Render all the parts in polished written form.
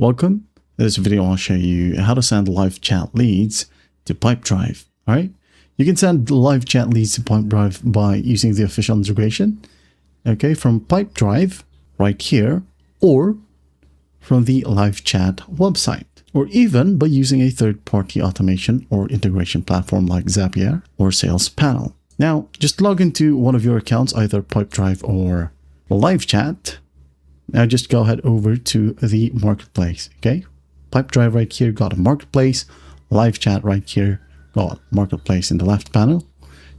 Welcome. In this video, I'll show you how to send live chat leads to Pipedrive. All right. You can send live chat leads to Pipedrive by using the official integration. Okay, from Pipedrive right here, or from the LiveChat website, or even by using a third-party automation or integration platform like Zapier or Sales Panel. Now, just log into one of your accounts, either Pipedrive or LiveChat. Now just go ahead over to the marketplace. Okay, Pipedrive right here got a marketplace. LiveChat right here got marketplace in the left panel.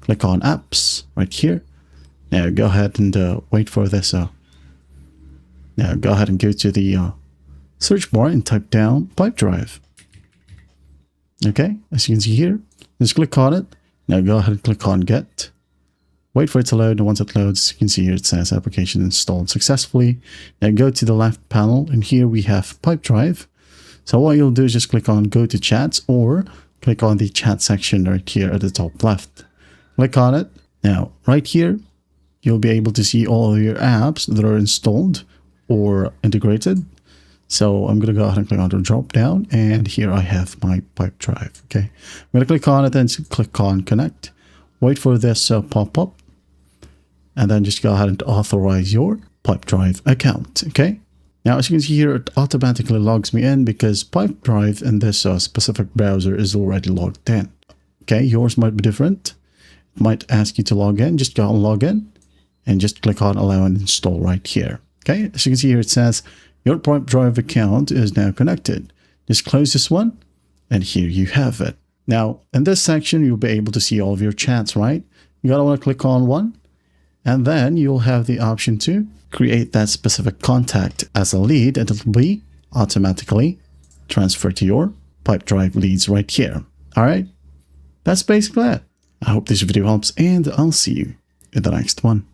Click on apps right here. Now go ahead and wait for this. Now go ahead and go to the search bar and type down Pipedrive. Okay, as you can see here, just click on it. Now go ahead and click on Get. Wait for it to load, and once it loads, you can see here it says application installed successfully. Now go to the left panel, and here we have Pipedrive. So what you'll do is just click on Go to Chats, or click on the chat section right here at the top left. Click on it. Now right here, you'll be able to see all of your apps that are installed or integrated. So I'm going to go ahead and click on the drop down, and here I have my Pipedrive. Okay, I'm going to click on it and click on Connect. Wait for this pop up, and then just go ahead and authorize your Pipedrive account. Okay, now as you can see here, it automatically logs me in because Pipedrive in this specific browser is already logged in. Okay, yours might be different. It might ask you to log in. Just go and log in, and just click on Allow and Install right here. Okay, as you can see here, it says your Pipedrive account is now connected. Just close this one, and here you have it. Now, in this section, you'll be able to see all of your chats, right? You gotta want to click on one, and then you'll have the option to create that specific contact as a lead, and it'll be automatically transferred to your Pipedrive leads right here. All right, that's basically it. I hope this video helps, and I'll see you in the next one.